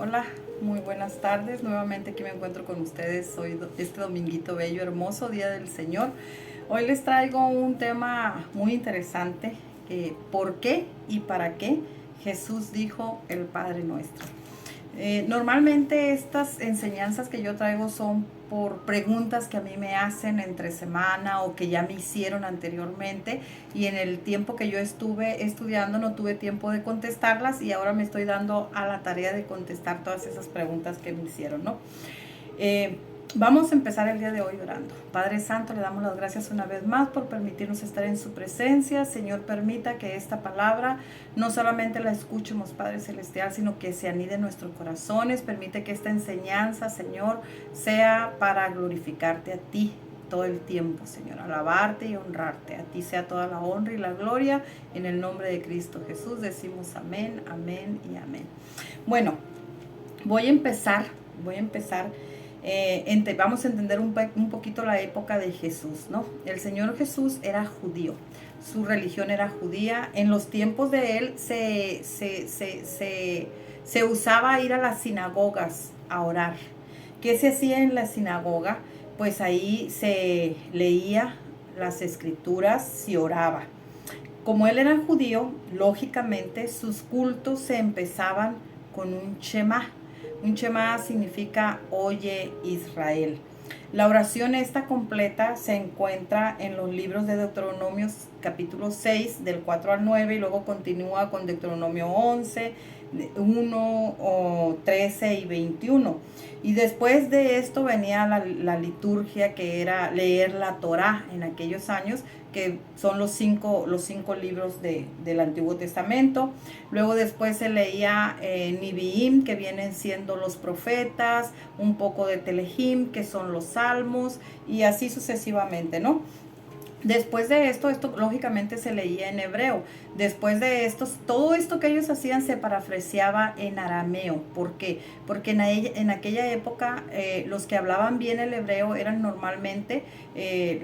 Hola, muy buenas tardes. Nuevamente aquí me encuentro con ustedes hoy, este dominguito bello, hermoso Día del Señor. Hoy les traigo un tema muy interesante, ¿por qué y para qué Jesús dijo el Padre Nuestro? Normalmente estas enseñanzas que yo traigo son por preguntas que a mí me hacen entre semana o que ya me hicieron anteriormente, y en el tiempo que yo estuve estudiando no tuve tiempo de contestarlas, y ahora me estoy dando a la tarea de contestar todas esas preguntas que me hicieron, ¿no? Eh, Vamos a empezar el día de hoy orando. Padre Santo, le damos las gracias una vez más por permitirnos estar en su presencia. Señor, permita que esta palabra no solamente la escuchemos, Padre Celestial, sino que se anide en nuestros corazones. Permite que esta enseñanza, Señor, sea para glorificarte a ti todo el tiempo, Señor, alabarte y honrarte. A ti sea toda la honra y la gloria. En el nombre de Cristo Jesús decimos amén, amén y amén. Bueno, voy a empezar. Vamos a entender un poquito la época de Jesús, ¿no? El Señor Jesús era judío, su religión era judía. En los tiempos de él se usaba ir a las sinagogas a orar. ¿Qué se hacía en la sinagoga? Pues ahí se leía las escrituras, se oraba. Como él era judío, lógicamente sus cultos se empezaban con un Shema. Un Shema significa oye Israel. La oración esta completa se encuentra en los libros de Deuteronomio capítulo 6 del 4 al 9, y luego continúa con Deuteronomio 11, 1, 13 y 21. Y después de esto venía la liturgia, que era leer la Torá en aquellos años, que son los cinco libros del Antiguo Testamento. Luego después se leía Nibiim, que vienen siendo los profetas, un poco de Telehim, que son los salmos, y así sucesivamente, ¿no? Después de esto lógicamente se leía en hebreo. Después de esto, todo esto que ellos hacían se parafraseaba en arameo. ¿Por qué? Porque en aquella época los que hablaban bien el hebreo eran normalmente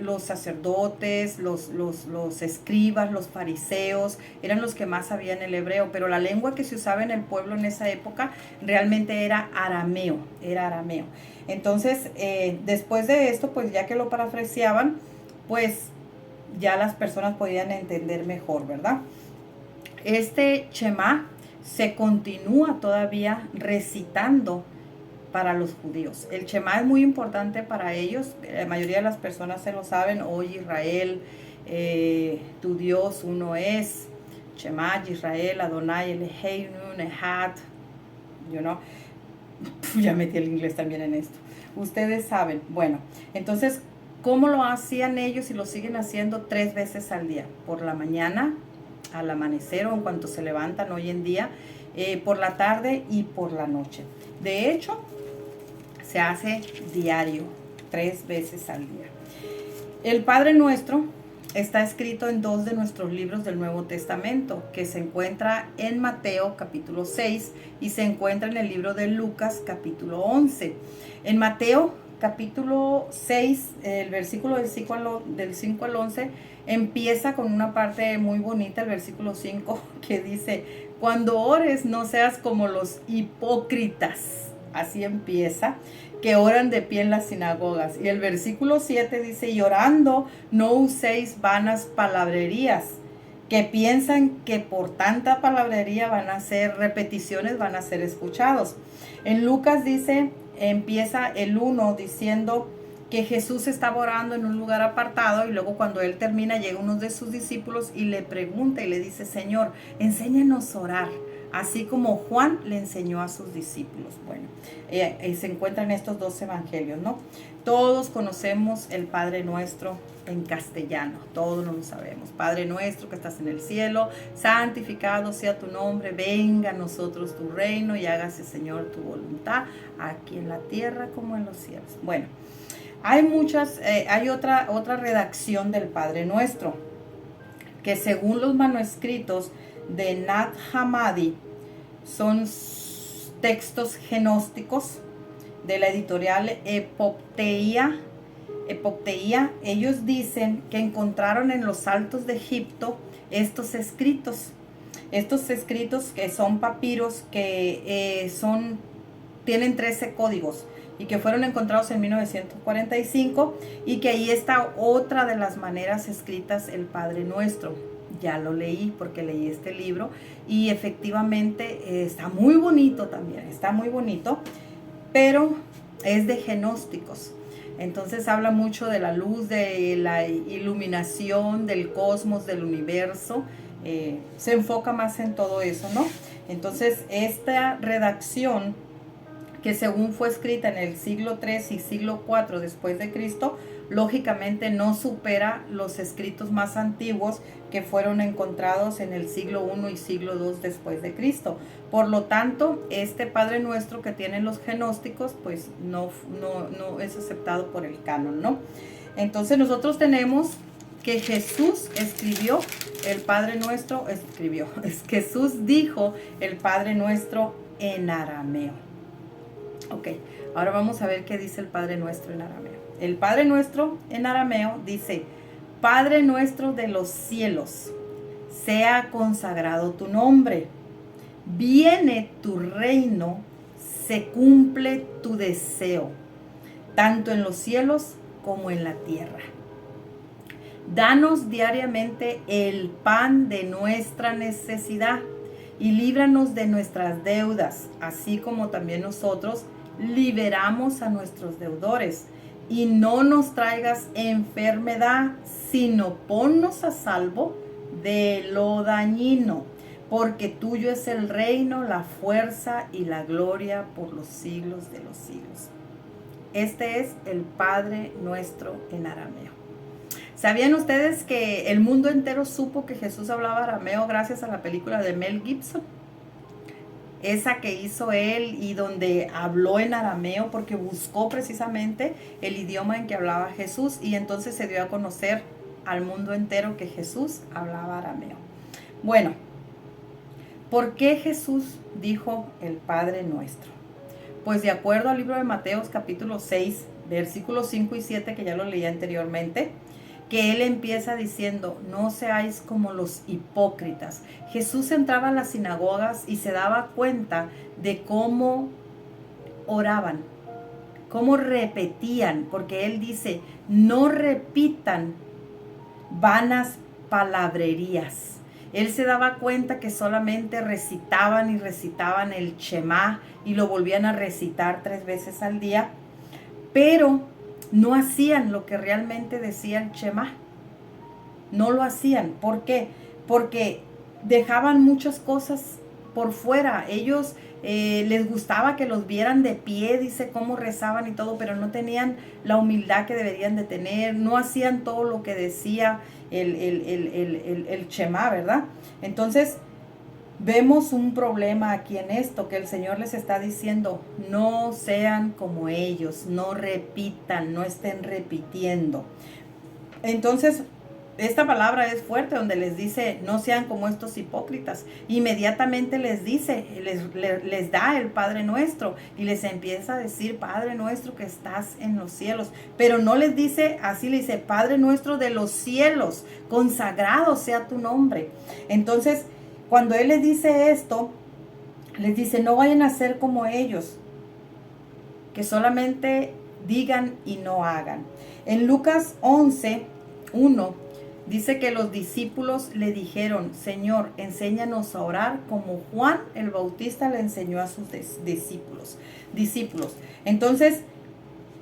los sacerdotes, los escribas, los fariseos, eran los que más sabían el hebreo. Pero la lengua que se usaba en el pueblo en esa época realmente era arameo, Entonces, después de esto, pues ya que lo parafraseaban, pues ya las personas podían entender mejor, ¿verdad? Este Shema se continúa todavía recitando para los judíos. El Shema es muy importante para ellos. La mayoría de las personas se lo saben. Oye Israel, tu Dios uno es. Shema Israel, Adonai Eloheinu Echad. You know? Ya metí el inglés también en esto. Ustedes saben. Bueno, entonces, ¿cómo lo hacían ellos y lo siguen haciendo 3 veces al día? Por la mañana, al amanecer o en cuanto se levantan hoy en día, por la tarde y por la noche. De hecho, se hace diario, 3 veces al día. El Padre Nuestro está escrito en 2 de nuestros libros del Nuevo Testamento, que se encuentra en Mateo capítulo 6 y se encuentra en el libro de Lucas capítulo 11. En Mateo capítulo 6, el versículo del 5 al 11, empieza con una parte muy bonita, el versículo 5, que dice: cuando ores no seas como los hipócritas. Así empieza, que oran de pie en las sinagogas. Y el versículo 7 dice: y orando no uséis vanas palabrerías, que piensan que por tanta palabrería van a ser repeticiones, van a ser escuchados. En Lucas dice, empieza el 1 diciendo que Jesús estaba orando en un lugar apartado, y luego cuando él termina llega uno de sus discípulos y le pregunta y le dice: Señor, enséñanos a orar, así como Juan le enseñó a sus discípulos. Bueno, se encuentran estos 2 evangelios, ¿no? Todos conocemos el Padre Nuestro en castellano, todos lo sabemos. Padre nuestro que estás en el cielo, santificado sea tu nombre, venga a nosotros tu reino y hágase, Señor, tu voluntad, aquí en la tierra como en los cielos. Bueno, hay otra redacción del Padre Nuestro, que según los manuscritos de Nag Hammadi son textos gnósticos de la editorial Epopteia. Ellos dicen que encontraron en los altos de Egipto estos escritos que son papiros, que son tienen 13 códigos y que fueron encontrados en 1945 y que ahí está otra de las maneras escritas el Padre Nuestro. Ya lo leí porque leí este libro y efectivamente está muy bonito también, está muy bonito, pero es de gnósticos. Entonces habla mucho de la luz, de la iluminación del cosmos, del universo. Se enfoca más en todo eso, ¿no? Entonces esta redacción, que según fue escrita en el siglo III y siglo IV después de Cristo, lógicamente no supera los escritos más antiguos que fueron encontrados en el siglo I y siglo II después de Cristo. Por lo tanto, este Padre Nuestro que tienen los gnósticos, pues no es aceptado por el canon, ¿no? Entonces nosotros tenemos que Jesús escribió el Padre Nuestro, Jesús dijo el Padre Nuestro en arameo. Ok, ahora vamos a ver qué dice el Padre Nuestro en arameo. El Padre Nuestro en arameo dice: Padre nuestro de los cielos, sea consagrado tu nombre. Viene tu reino, se cumple tu deseo, tanto en los cielos como en la tierra. Danos diariamente el pan de nuestra necesidad y líbranos de nuestras deudas, así como también nosotros liberamos a nuestros deudores. Y no nos traigas enfermedad, sino ponnos a salvo de lo dañino, porque tuyo es el reino, la fuerza y la gloria por los siglos de los siglos. Este es el Padre Nuestro en arameo. ¿Sabían ustedes que el mundo entero supo que Jesús hablaba arameo gracias a la película de Mel Gibson? Esa que hizo él y donde habló en arameo porque buscó precisamente el idioma en que hablaba Jesús y entonces se dio a conocer al mundo entero que Jesús hablaba arameo. Bueno, ¿por qué Jesús dijo el Padre Nuestro? Pues de acuerdo al libro de Mateos capítulo 6, versículos 5 y 7, que ya lo leí anteriormente, que él empieza diciendo: no seáis como los hipócritas. Jesús entraba a las sinagogas y se daba cuenta de cómo oraban, cómo repetían, porque él dice: no repitan vanas palabrerías. Él se daba cuenta que solamente recitaban y recitaban el Shema y lo volvían a recitar 3 veces al día, pero no hacían lo que realmente decía el Shema. No lo hacían. ¿Por qué? Porque dejaban muchas cosas por fuera. Ellos les gustaba que los vieran de pie, dice cómo rezaban y todo, pero no tenían la humildad que deberían de tener. No hacían todo lo que decía el Shema, ¿verdad? Entonces, vemos un problema aquí en esto, que el Señor les está diciendo: no sean como ellos, no repitan, no estén repitiendo. Entonces, esta palabra es fuerte, donde les dice: no sean como estos hipócritas. Inmediatamente les dice, les da el Padre Nuestro y les empieza a decir: Padre Nuestro que estás en los cielos. Pero no les dice así, le dice: Padre Nuestro de los cielos, consagrado sea tu nombre. Entonces, cuando Él les dice esto, les dice: no vayan a ser como ellos, que solamente digan y no hagan. En Lucas 11:1 dice que los discípulos le dijeron: Señor, enséñanos a orar como Juan el Bautista le enseñó a sus discípulos. Entonces,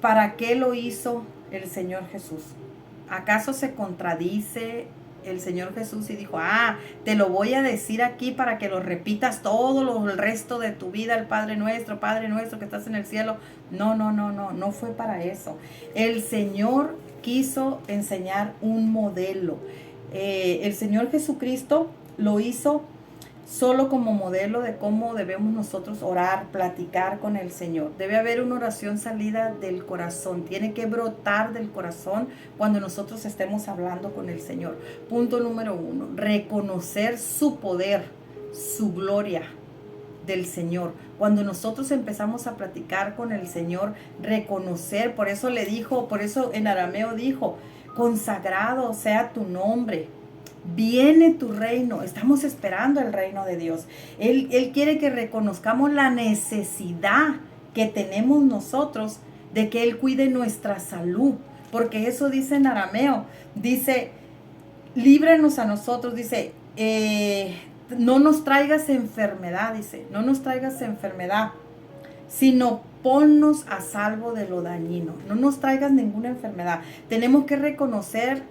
¿para qué lo hizo el Señor Jesús? ¿Acaso se contradice el Señor Jesús y dijo: te lo voy a decir aquí para que lo repitas todo el resto de tu vida, el Padre Nuestro que estás en el cielo? No fue para eso. El Señor quiso enseñar un modelo. El Señor Jesucristo lo hizo solo como modelo de cómo debemos nosotros orar, platicar con el Señor. Debe haber una oración salida del corazón, tiene que brotar del corazón cuando nosotros estemos hablando con el Señor. Punto número 1, reconocer su poder, su gloria del Señor. Cuando nosotros empezamos a platicar con el Señor, reconocer, por eso en arameo dijo: consagrado sea tu nombre. Viene tu reino. Estamos esperando el reino de Dios. Él quiere que reconozcamos la necesidad que tenemos nosotros de que Él cuide nuestra salud, porque eso dice en arameo, dice, líbranos a nosotros, dice, no nos traigas enfermedad, dice, no nos traigas enfermedad, sino ponnos a salvo de lo dañino, no nos traigas ninguna enfermedad. Tenemos que reconocer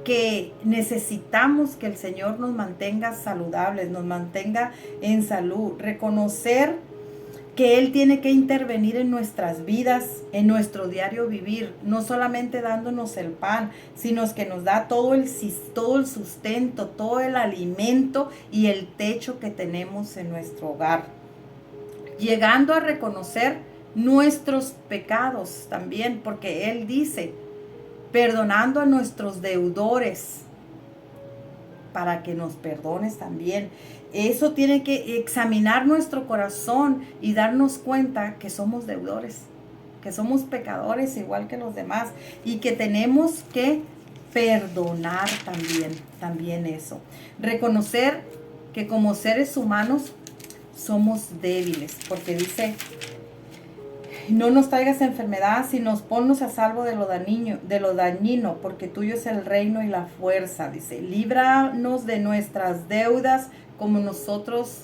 que necesitamos que el Señor nos mantenga saludables, nos mantenga en salud, reconocer que Él tiene que intervenir en nuestras vidas, en nuestro diario vivir, no solamente dándonos el pan, sino que nos da todo el sustento, todo el alimento y el techo que tenemos en nuestro hogar. Llegando a reconocer nuestros pecados también, porque Él dice, perdonando a nuestros deudores, para que nos perdones también. Eso tiene que examinar nuestro corazón y darnos cuenta que somos deudores, que somos pecadores igual que los demás y que tenemos que perdonar también eso. Reconocer que como seres humanos somos débiles, porque dice, no nos traigas enfermedad, sino ponnos a salvo de lo dañino, porque tuyo es el reino y la fuerza. Dice, líbranos de nuestras deudas como nosotros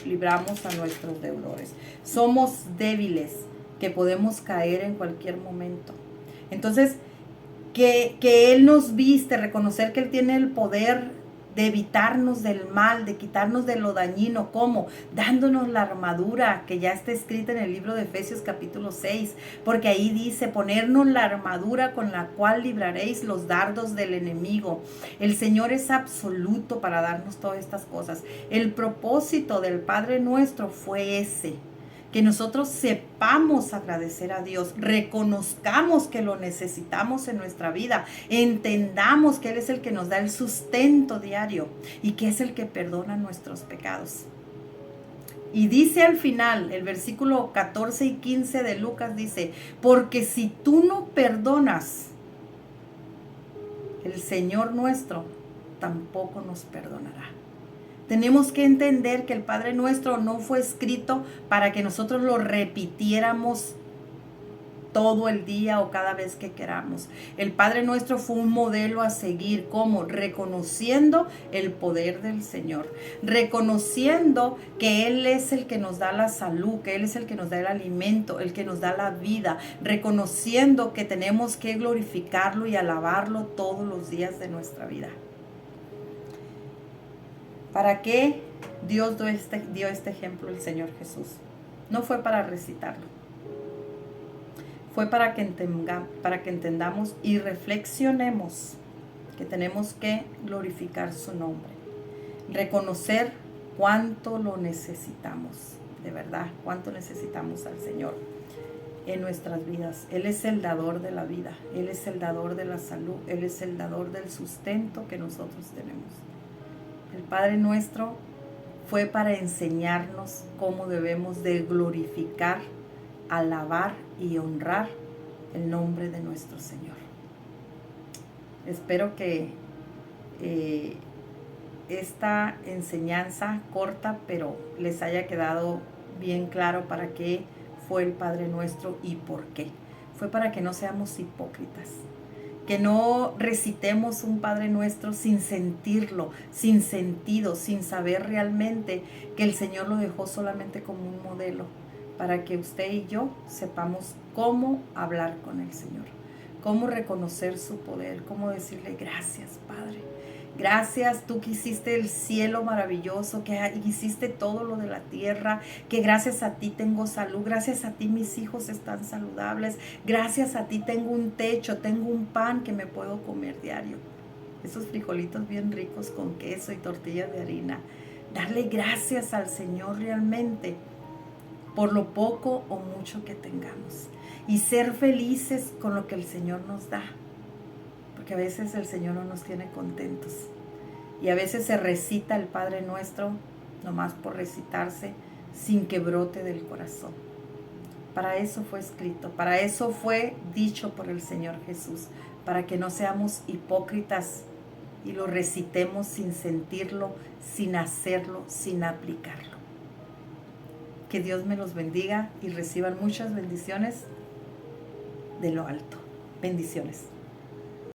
libramos a nuestros deudores. Somos débiles, que podemos caer en cualquier momento. Entonces, que Él nos viste, reconocer que Él tiene el poder de evitarnos del mal, de quitarnos de lo dañino. ¿Cómo? Dándonos la armadura que ya está escrita en el libro de Efesios capítulo 6, porque ahí dice, ponernos la armadura con la cual libraréis los dardos del enemigo. El Señor es absoluto para darnos todas estas cosas. El propósito del Padre nuestro fue ese, que nosotros sepamos agradecer a Dios, reconozcamos que lo necesitamos en nuestra vida, entendamos que Él es el que nos da el sustento diario y que es el que perdona nuestros pecados. Y dice al final, el versículo 14 y 15 de Lucas dice, porque si tú no perdonas, el Señor nuestro tampoco nos perdonará. Tenemos que entender que el Padre Nuestro no fue escrito para que nosotros lo repitiéramos todo el día o cada vez que queramos. El Padre Nuestro fue un modelo a seguir, como reconociendo el poder del Señor, reconociendo que Él es el que nos da la salud, que Él es el que nos da el alimento, el que nos da la vida, reconociendo que tenemos que glorificarlo y alabarlo todos los días de nuestra vida. ¿Para qué Dios dio este ejemplo el Señor Jesús? No fue para recitarlo. Fue para que entendamos y reflexionemos que tenemos que glorificar su nombre. Reconocer cuánto lo necesitamos, de verdad, cuánto necesitamos al Señor en nuestras vidas. Él es el dador de la vida, Él es el dador de la salud, Él es el dador del sustento que nosotros tenemos. El Padre Nuestro fue para enseñarnos cómo debemos de glorificar, alabar y honrar el nombre de nuestro Señor. Espero que esta enseñanza corta, pero les haya quedado bien claro para qué fue el Padre Nuestro y por qué. Fue para que no seamos hipócritas, que no recitemos un Padre Nuestro sin sentirlo, sin sentido, sin saber realmente que el Señor lo dejó solamente como un modelo, para que usted y yo sepamos cómo hablar con el Señor, cómo reconocer su poder, cómo decirle gracias, Padre. Gracias, tú que hiciste el cielo maravilloso, que hiciste todo lo de la tierra, que gracias a ti tengo salud, gracias a ti mis hijos están saludables, gracias a ti tengo un techo, tengo un pan que me puedo comer diario. Esos frijolitos bien ricos con queso y tortillas de harina. Darle gracias al Señor realmente por lo poco o mucho que tengamos. Y ser felices con lo que el Señor nos da. Porque a veces el Señor no nos tiene contentos. Y a veces se recita el Padre Nuestro, nomás por recitarse, sin que brote del corazón. Para eso fue escrito, para eso fue dicho por el Señor Jesús, para que no seamos hipócritas y lo recitemos sin sentirlo, sin hacerlo, sin aplicarlo. Que Dios me los bendiga y reciban muchas bendiciones de lo alto. Bendiciones.